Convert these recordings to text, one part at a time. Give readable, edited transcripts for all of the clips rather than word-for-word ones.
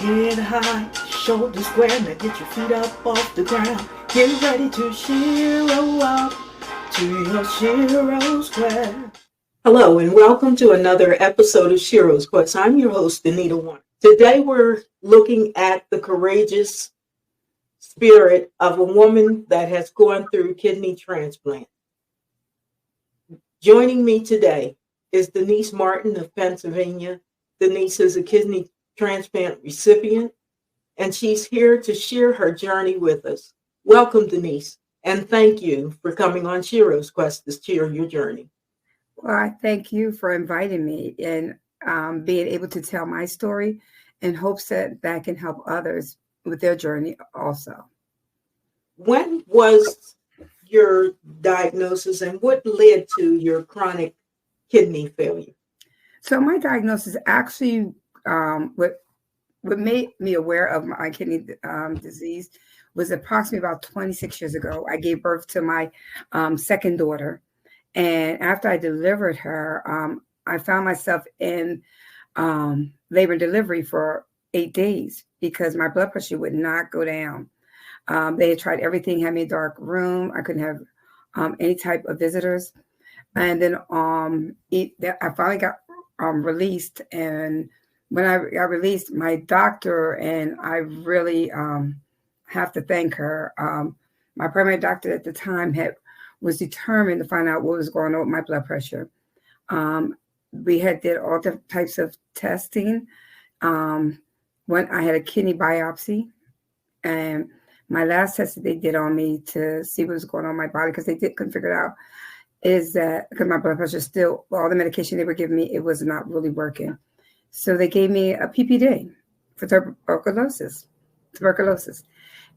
Head high, shoulders square, now get your feet up off the ground. Get ready to Shero up to your Shero Square. Hello and welcome to another episode of Shero's Quest. I'm your host, Anita M. Today we're looking at the courageous spirit of a woman that has gone through kidney transplant. Joining me today is Denise Martin of Pennsylvania. Denise is a kidney transplant recipient, and she's here to share her journey with us. Welcome, Denise, and thank you for coming on Shero's Quest to share your journey. Well, I thank you for inviting me and being able to tell my story in hopes that that can help others with their journey also. When was your diagnosis and what led to your chronic kidney failure? So my diagnosis actually, what made me aware of my kidney disease was approximately about 26 years ago. I gave birth to my second daughter. And after I delivered her, I found myself in labor and delivery for 8 days because my blood pressure would not go down. They had tried everything, had me in a dark room. I couldn't have any type of visitors. And then I finally got released. And when I got released, my doctor, and I really have to thank her, my primary doctor at the time was determined to find out what was going on with my blood pressure. We did all the types of testing. When I had a kidney biopsy, and my last test that they did on me to see what was going on in my body, because they couldn't figure it out, is that because my blood pressure still, all the medication they were giving me, it was not really working. So they gave me a PPD for tuberculosis.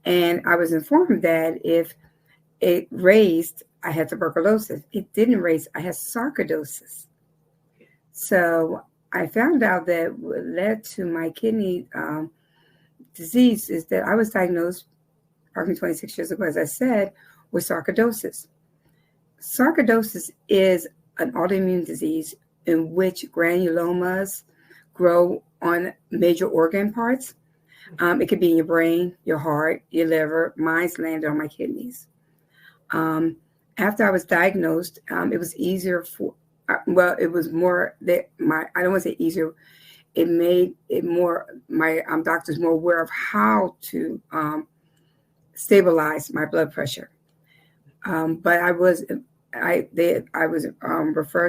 And I was informed that if it raised, I had tuberculosis. It didn't raise, I had sarcadosis. So I found out that what led to my kidney disease is that I was diagnosed approximately 26 years ago, as I said, with sarcadosis. Sarcadosis is an autoimmune disease in which granulomas grow on major organ parts. It could be in your brain, your heart, your liver. Mine's landed on my kidneys. After I was diagnosed, it was easier it was more that I don't want to say easier. It made it more, my doctors more aware of how to stabilize my blood pressure. But I was referred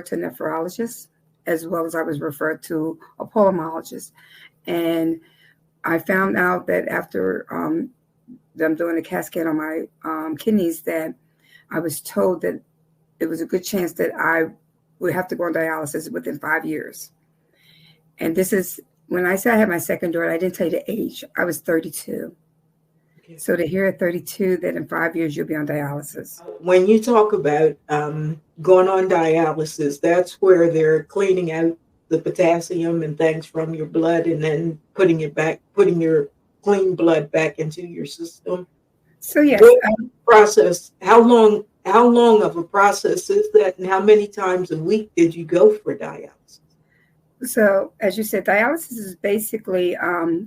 to a nephrologist, as well as I was referred to a pulmonologist. And I found out that after them doing a CAT scan on my kidneys, that I was told that it was a good chance that I would have to go on dialysis within 5 years. And this is, when I said I had my second daughter, I didn't tell you the age. I was 32. Okay. So to hear at 32 that in 5 years you'll be on dialysis. When you talk about going on dialysis, that's where they're cleaning out the potassium and things from your blood and then putting your clean blood back into your system. So yes, process. How long of a process is that, and how many times a week did you go for dialysis? So as you said, dialysis is basically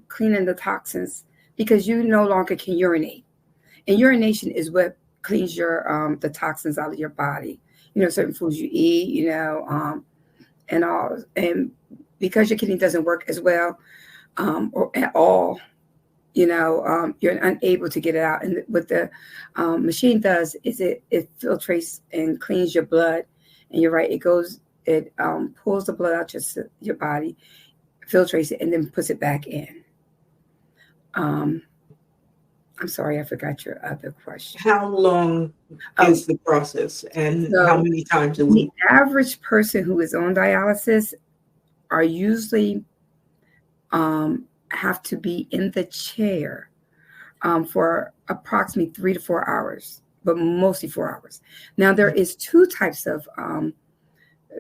cleaning the toxins because you no longer can urinate, and urination is what cleans your the toxins out of your body. You know, certain foods you eat, and all, and because your kidney doesn't work as well or at all, you're unable to get it out. And what the machine does is it filtrates and cleans your blood. And you're right, it pulls the blood out your body, filtrates it, and then puts it back in. I'm sorry, I forgot your other question. How long is the process, and how many times a week? The average person who is on dialysis are usually have to be in the chair for approximately 3 to 4 hours, but mostly 4 hours. Now, there is 2 types of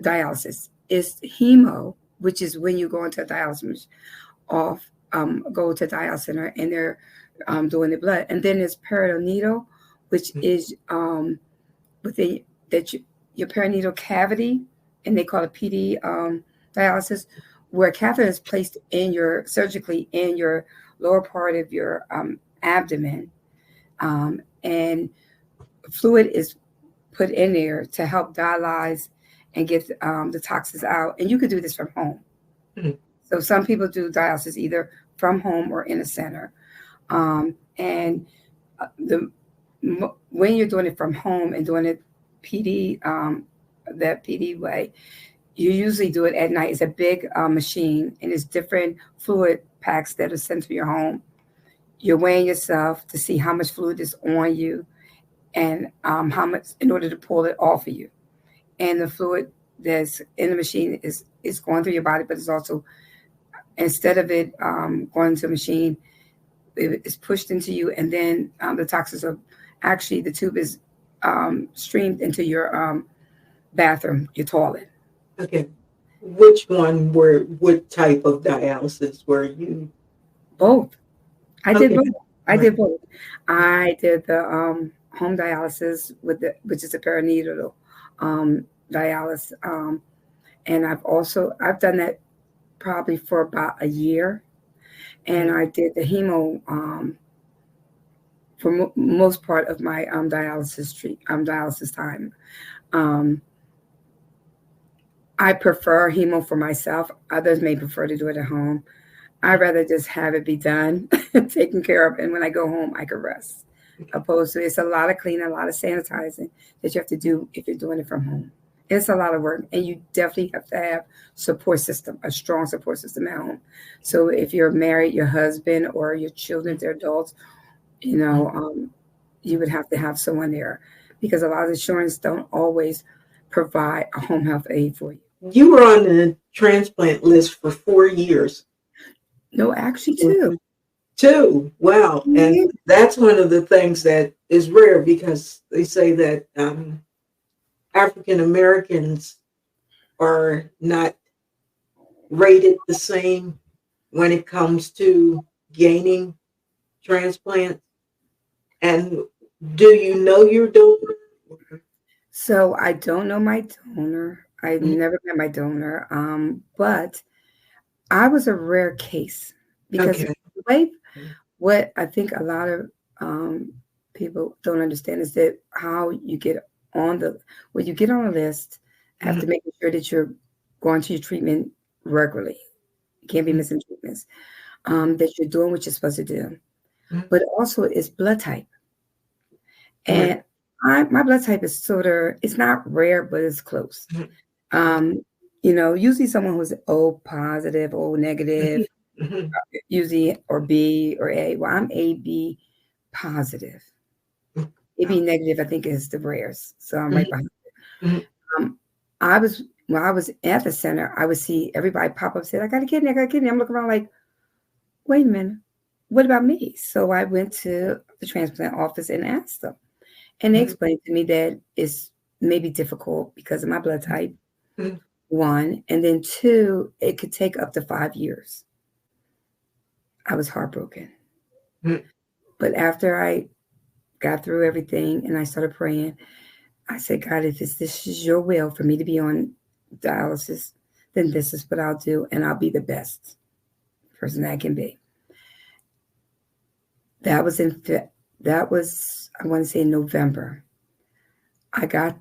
dialysis. It's hemo, which is when you go into a dialysis go to a dialysis center and they're doing the blood. And then there's peritoneal, which is within your peritoneal cavity, and they call it PD dialysis, where a catheter is placed in your surgically in your lower part of your abdomen, and fluid is put in there to help dialyze and get the toxins out. And you could do this from home. Mhm. So some people do dialysis either from home or in a center. And the when you're doing it from home and doing it PD, that PD way, you usually do it at night. It's a big machine, and it's different fluid packs that are sent to your home. You're weighing yourself to see how much fluid is on you and how much in order to pull it off of you. And the fluid that's in the machine is going through your body, but it's also, instead of it going to a machine, it is pushed into you, and then the toxins are actually, the tube is streamed into your bathroom, your toilet. Okay. What type of dialysis were you? Both. I did Okay. both. I Right. did both. I did the home dialysis which is a peritoneal dialysis, and I've done that probably for about a year, and I did the hemo for most part of my dialysis time. Um, I prefer hemo for myself. Others may prefer to do it at home. I'd rather just have it be done, taken care of, and when I go home, I can rest. Opposed to, it's a lot of cleaning, a lot of sanitizing that you have to do if you're doing it from home. It's a lot of work, and you definitely have to have support system, a strong support system at home. So if you're married, your husband or your children, they're adults, you know, you would have to have someone there, because a lot of insurance don't always provide a home health aide for you. You were on the transplant list for 4 years. No, actually, two. Two. Wow. And Yeah. that's one of the things that is rare, because they say that African Americans are not rated the same when it comes to gaining transplants. And do you know your donor? So I don't know my donor. I've Mhm. never met my donor. But I was a rare case, because Okay. the way, what I think a lot of um, people don't understand is that how you get on the when you get on a list, Mhm. after making sure that you're going to your treatment regularly. You can't be missing treatments. That you're doing what you're supposed to do. Mhm. But also it's blood type. Right. And my blood type is sort of, it's not rare, but it's close. Mhm. Okay. Um, usually someone who's O positive, O Mhm. negative, Mhm. usually, or B or A. Well, I'm AB positive. AB Wow. negative, I think, is the rarest. So I'm Mhm. right behind. Mhm. Um, when I was at the center, I would see everybody pop up and say, I got a kidney, I got a kidney. I'm looking around like, wait a minute, what about me? So I went to the transplant office and asked them. And they Mhm. explained to me that it's maybe difficult because of my blood type, Mhm. one. And then two, it could take up to 5 years. I was heartbroken. Mhm. But after I got through everything and I started praying, I said, God, if this is your will for me to be on dialysis, then this is what I'll do. And I'll be the best person that I can be. That was I want to say in November. I got,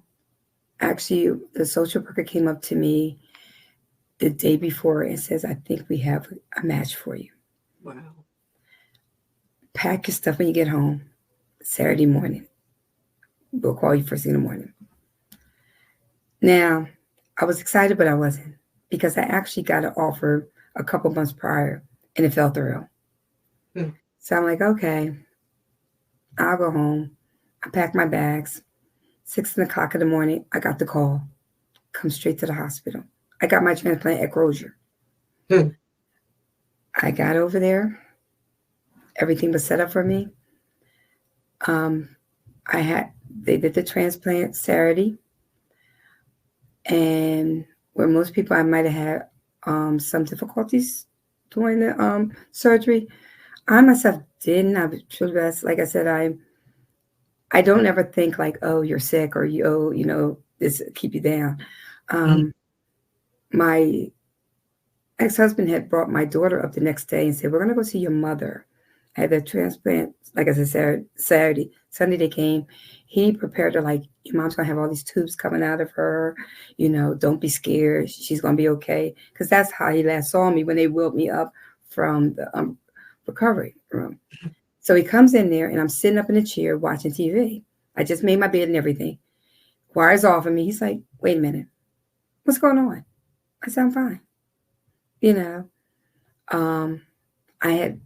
actually, the social worker came up to me the day before and says, I think we have a match for you. Wow. Pack your stuff when you get home. Saturday morning. We'll call you first thing in the morning. Now, I was excited, but I wasn't, because I actually got an offer a couple months prior and it fell through. Mhm. So I'm like, okay, I'll go home. I packed my bags. 6 o'clock in the morning, I got the call. Come straight to the hospital. I got my transplant at Crozier. Mhm. I got over there. Everything was set up for me. Um, they did the transplant Saturday, and where most people, I might have had some difficulties during the surgery, I myself didn't. I was truly blessed. Like I said, I don't ever think like, oh, you're sick, or this keep you down. Mhm. My ex-husband had brought my daughter up the next day and said, "We're going to go see your mother." I had the transplant, like I said, Saturday. Sunday they came. He prepared her like, "Your mom's going to have all these tubes coming out of her. Don't be scared. She's going to be okay." Because that's how he last saw me when they wheeled me up from the recovery room. So he comes in there and I'm sitting up in a chair watching TV. I just made my bed and everything. Wires off of me. He's like, "Wait a minute. What's going on?" I said, "I'm fine." You know, I had,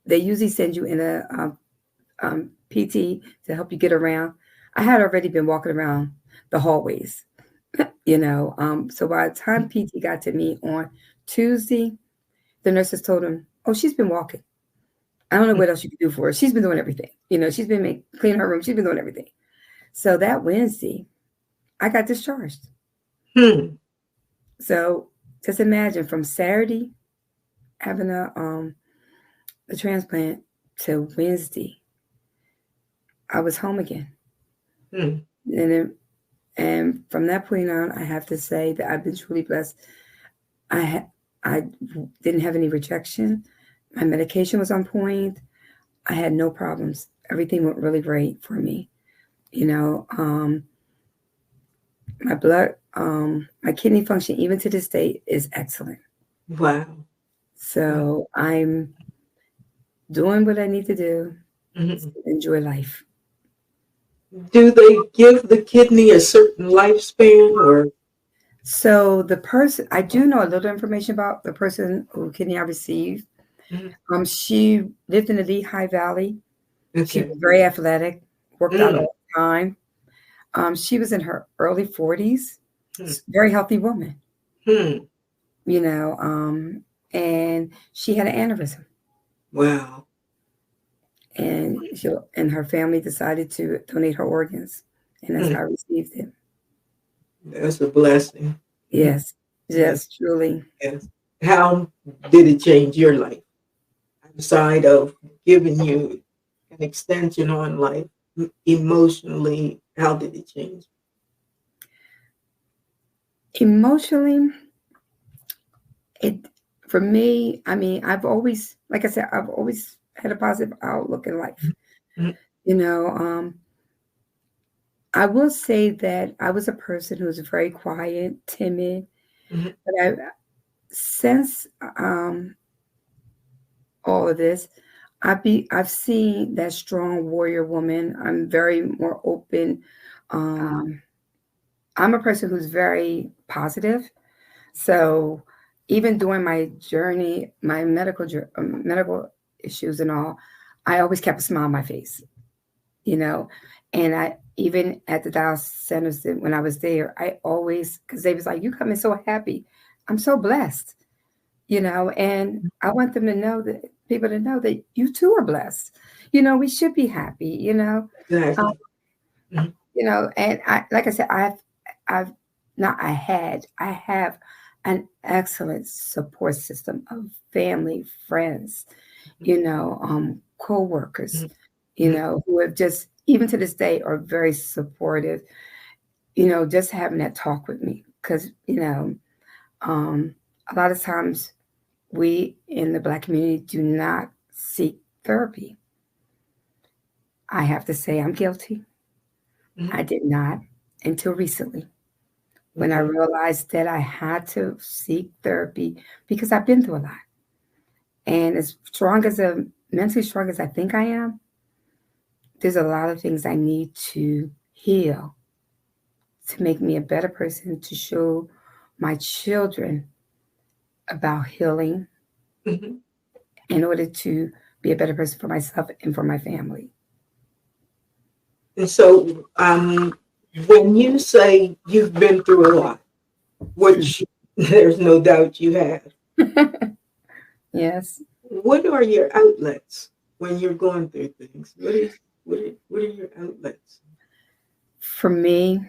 they usually send you in a PT to help you get around. I had already been walking around the hallways, So by the time PT got to me on Tuesday, the nurses told him, "Oh, she's been walking. I don't know what else you can do for her. She's been doing everything. She's been cleaning her room. She's been doing everything." So that Wednesday, I got discharged. So just imagine from Saturday having a transplant to Wednesday, I was home again. And from that point on, I have to say that I've been truly blessed. I didn't have any rejection. My medication was on point. I had no problems. Everything went really great for me. My blood, my kidney function, even to this day, is excellent. Wow. So I'm doing what I need to do to enjoy life. Do they give the kidney a certain lifespan or? So the person, I do know a little information about the person who kidney I received. She lived in the Lehigh Valley. Okay. She was very athletic, worked out all the time. She was in her early 40s, very healthy woman. And she had an aneurysm. Wow. And her family decided to donate her organs, and that's how I received it. That's a blessing. Yes, yes, truly. Yes. How did it change your life? Aside of giving you an extension on life, emotionally, how did it change? Emotionally, for me, I mean, I've always, like I said, I've always had a positive outlook in life. I will say that I was a person who was very quiet, timid, but since all of this, I've seen that strong warrior woman. I'm very more open. I'm a person who's very positive. So even during my journey, my medical issues and all, I always kept a smile on my face, and I even at the dialysis centers when I was there, I always, because they was like, "You come in so happy." I'm so blessed, and I want them to know that people to know that you too are blessed. We should be happy, Exactly. And I, like I said, I have an excellent support system of family, friends, co-workers, who have just, even to this day, are very supportive, just having that talk with me. Because, a lot of times we in the Black community do not seek therapy. I have to say I'm guilty. I did not until recently, when I realized that I had to seek therapy because I've been through a lot. And as mentally strong as I think I am, there's a lot of things I need to heal to make me a better person, to show my children about healing in order to be a better person for myself and for my family. And so when you say you've been through a lot, which there's no doubt you have. Yes. What are your outlets when you're going through things? What are your outlets? For me,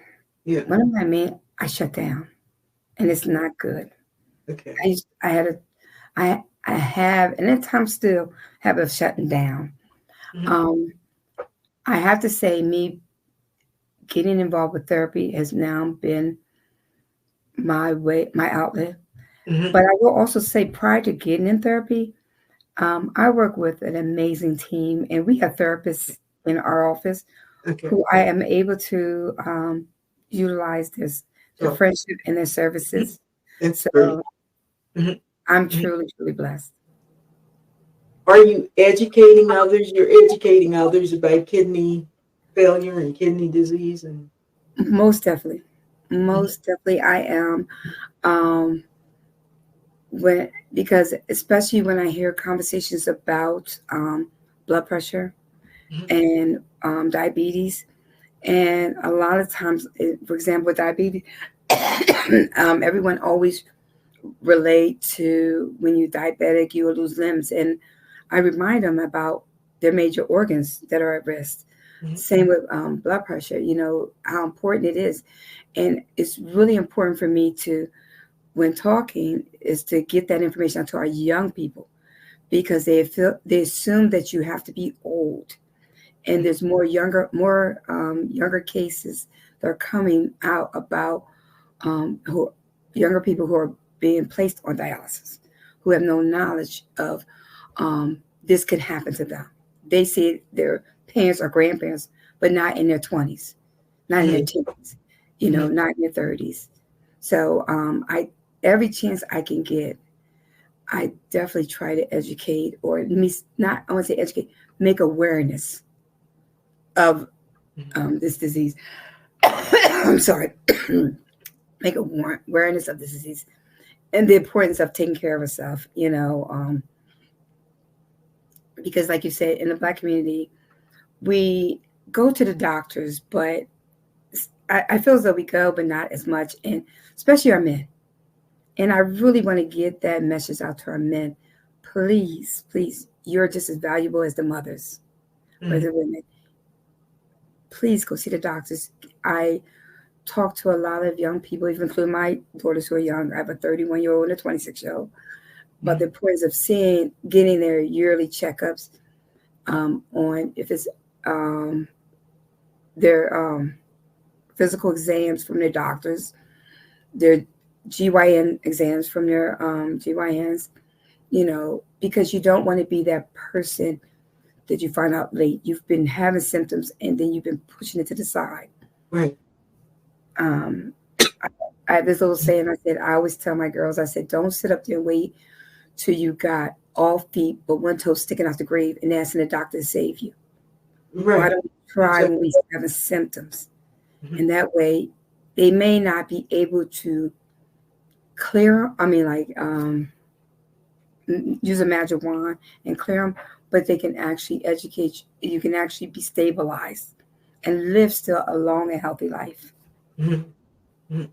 one of my I shut down, and it's not good. Okay. I have, and at times still have a shutting down. I have to say, me getting involved with therapy has now been my outlet. Hmm. But I will also say, prior to getting in therapy, I work with an amazing team, and we have therapists in our office Okay. who I am able to utilize their So friendship and their services. that's So great. Hmm. I'm Hmm. truly, truly blessed. Are you educating others? You're educating others about kidney failure and kidney disease, and Most definitely, mhm, most definitely, I am. Um, when because especially when I hear conversations about blood pressure mhm, and diabetes, and a lot of times, for example, with diabetes, everyone always relate to when you're diabetic, you will lose limbs, and I remind them about their major organs that are at risk. mhm, Same with blood pressure. How important it is, and it's really important for me to, when talking, is to get that information out to our young people because they assume that you have to be old, and mhm, there's more younger cases that are coming out about who younger people who are being placed on dialysis, who have no knowledge of this could happen to them. They see their parents or grandparents, but not in their 20s, not in their mhm, teens, mhm. not in their 30s. So I every chance I can get, I definitely try to educate, or at least not, I want to say educate, make awareness of Mhm. this disease. I'm sorry. Make awareness of this disease and the importance of taking care of herself, because like you said, in the Black community, we go to the doctors, but I feel as though we go, but not as much, and especially our men. And I really want to get that message out to our men. Please, please, you're just as valuable as the mothers or Mhm. the women. Please go see the doctors. I talk to a lot of young people, even including my daughters who are young. I have a 31-year-old and a 26-year-old. But Mhm. the importance of getting their yearly checkups, on if it's their physical exams from their doctors, their GYN exams from their GYNs, because you don't want to be that person that you find out late. You've been having symptoms and then you've been pushing it to the side. Right. Um, I have this little saying I said, I always tell my girls, I said, don't sit up there and wait till you got all feet but one toe sticking out the grave and asking the doctor to save you. Why Right. don't we try when Exactly. we have symptoms? Mhm. And that way, they may not be able to clear, I mean, like, use a magic wand and clear them, but they can actually educate you. You can actually be stabilized and live still a long and healthy life. Mhm. Mhm.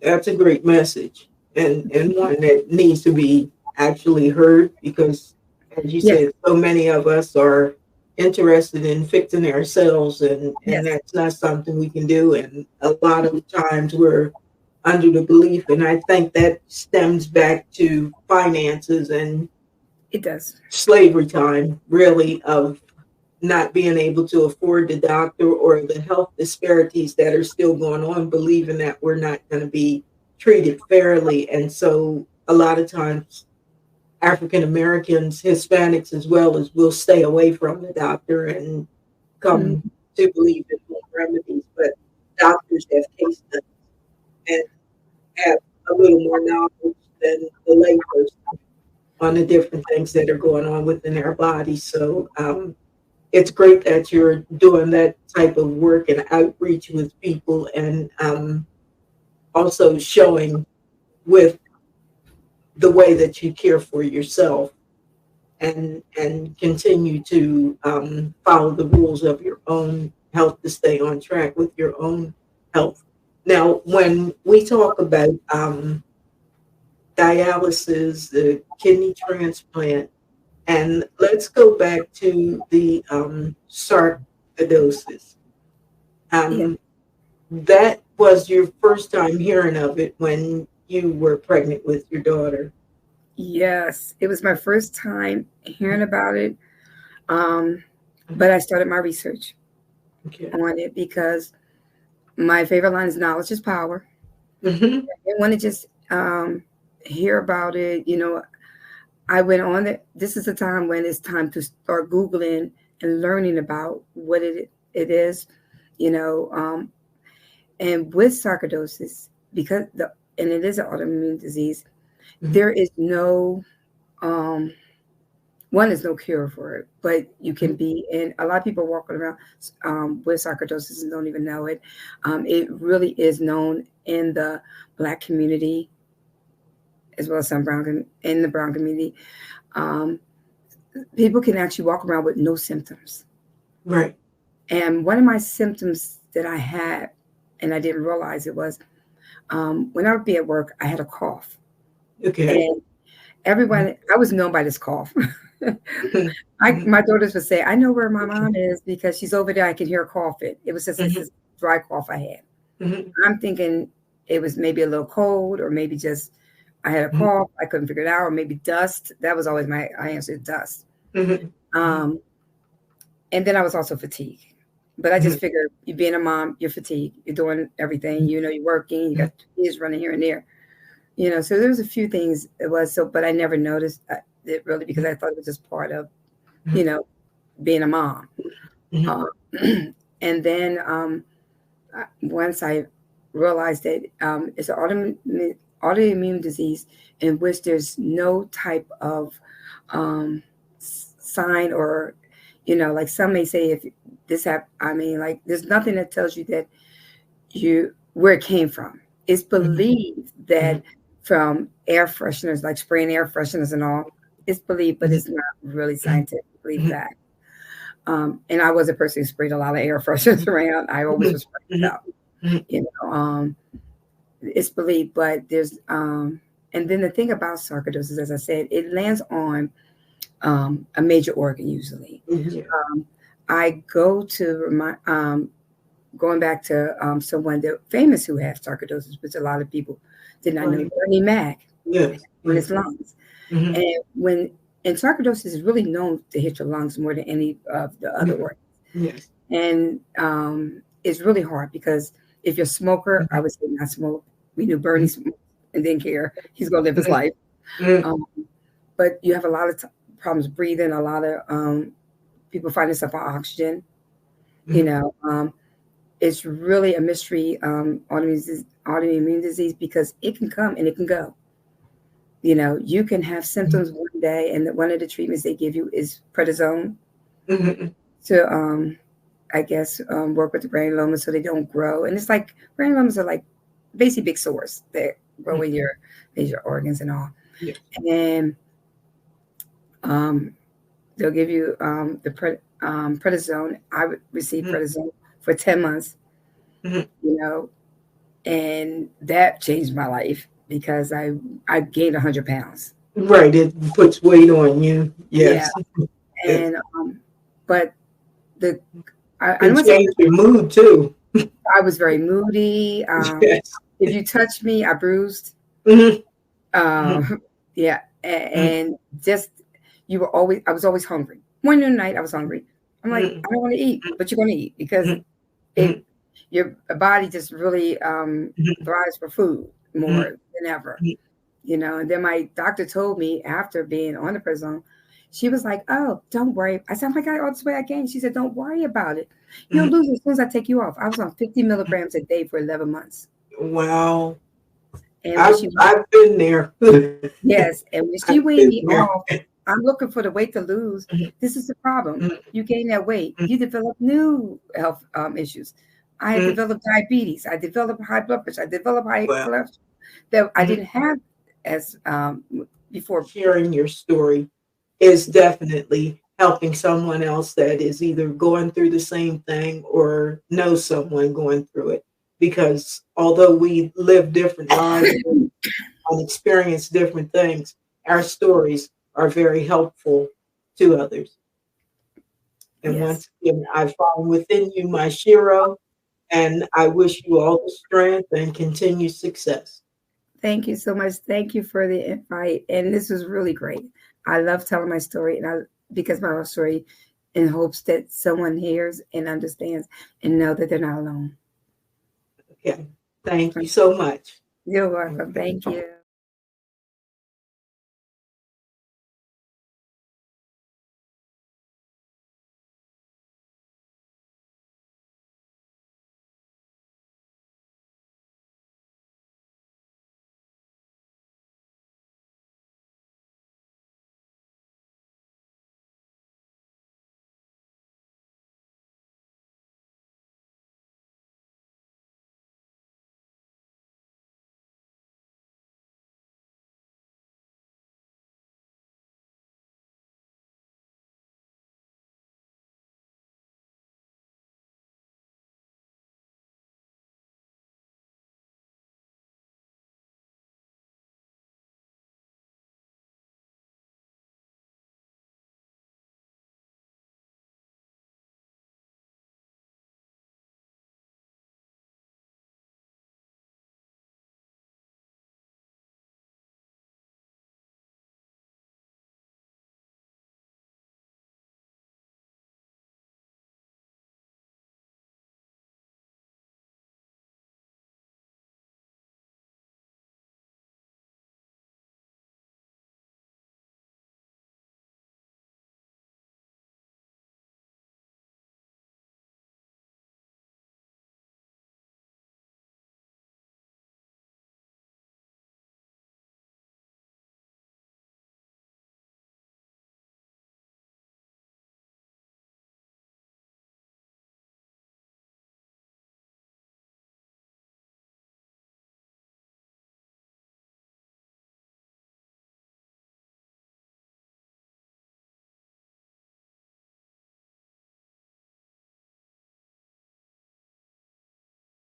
That's a great message, and one that needs to be actually heard because, as you Yes, said, so many of us are interested in fixing ourselves, and yes, that's not something we can do. And a lot of times we're under the belief, and I think that stems back to finances and it does. slavery time, really, of not being able to afford the doctor or the health disparities that are still going on, believing that we're not going to be treated fairly. And so a lot of times, African Americans, Hispanics as well, as will stay away from the doctor and Mm, come to believe in home remedies. But doctors have case studies and have a little more knowledge than the layperson on the different things that are going on within our bodies. So it's great that you're doing that type of work and outreach with people, and also showing with the way that you care for yourself and continue to follow the rules of your own health to stay on track with your own health. Now, when we talk about dialysis, the kidney transplant, and let's go back to the sarcoidosis. yeah. Um, that was your first time hearing of it when you were pregnant with your daughter. Yes, it was my first time hearing about it. Um, Mhm. but I started my research Okay. on it because my favorite line is knowledge is power. Mm-hmm. I want to just hear about it. I went on it. This is a time when it's time to start Googling and learning about what it is, you know. And with sarcoidosis, and it is an autoimmune disease, there is no um, one is no cure for it, but you can be. And a lot of people walking around with sarcoidosis and don't even know it. It really is known in the Black community as well as in the brown community. Um, People can actually walk around with no symptoms. Right. And one of my symptoms that I had, and I didn't realize it was when I would be at work, I had a cough. Okay. And everyone, I was known by this cough. Mm-hmm. My daughters would say, I know where my mom is because she's over there. I can hear her coughing. It was just Mm-hmm. this dry cough I had. Mm-hmm. I'm thinking it was maybe a little cold, or maybe just I had a cough. I couldn't figure it out, or maybe dust. That was always my answer, dust. Mm-hmm. Um, and then I was also fatigued. But I just figured, you being a mom, you're fatigued. You're doing everything. You're working. You got kids running here and there. So there was a few things it was so, but I never noticed it really because I thought it was just part of, you know, being a mom. Mm-hmm. Uh, and then once I realized that it's an autoimmune disease in which there's no type of sign or, like some may say, if this like there's nothing that tells you that where it came from. It's believed that from air fresheners, like spraying air fresheners and all, it's believed, but it's not really scientifically fact. And I was a person who sprayed a lot of air fresheners around. I always was spraying stuff. It's believed, but there's and then the thing about sarcoidosis, as I said, it lands on a major organ usually. Yeah. I go to remind going back to someone that famous who had sarcoidosis, which a lot of people did not know, Bernie Mac, Yes. on his lungs. And sarcoidosis is really known to hit your lungs more than any of the other organs. Yes. And it's really hard because if you're a smoker, I would say not smoke. We knew Bernie smoked and didn't care. He's going to live his life. But you have a lot of problems breathing, a lot of people find themselves on oxygen. It's really a mystery, autoimmune disease, because it can come and it can go. You can have symptoms one day, and one of the treatments they give you is prednisone to, I guess, work with the granulomas so they don't grow. And it's like granulomas are like basically big sores that grow in your major organs and all. Yes. And they'll give you the prednisone. I would receive prednisone for 10 months, and that changed my life because I gained 100 pounds. Right. It puts weight on you. Yes. Yeah. And, but I can want change your mood too. I was very moody. Yes. If you touched me, I bruised. Yeah. And just, I was always hungry. One night I was hungry. I'm like, I don't want to eat, but you're going to eat because your body just really thrives for food more than ever. And then my doctor told me after being on the prednisone, she was like, oh, don't worry. I said, oh my God, all this way I gained. She said, don't worry about it. You'll lose as soon as I take you off. I was on 50 milligrams a day for 11 months. Wow. And I've been there. Yes. And when she weaned me off, I'm looking for the weight to lose. This is the problem. You gain that weight. You develop new health issues. I had developed diabetes. I developed high blood pressure. I developed high cholesterol that I didn't have as before. Sharing your story is definitely helping someone else that is either going through the same thing or knows someone going through it. Because although we live different lives and experience different things, our stories are very helpful to others. And once again, I find within you my Shero, and I wish you all the strength and continued success. Thank you so much. Thank you for the invite. And this was really great. I love telling my story, because my story, in hopes that someone hears and understands and know that they're not alone. Okay. Thank you so much. You're welcome. Thank you.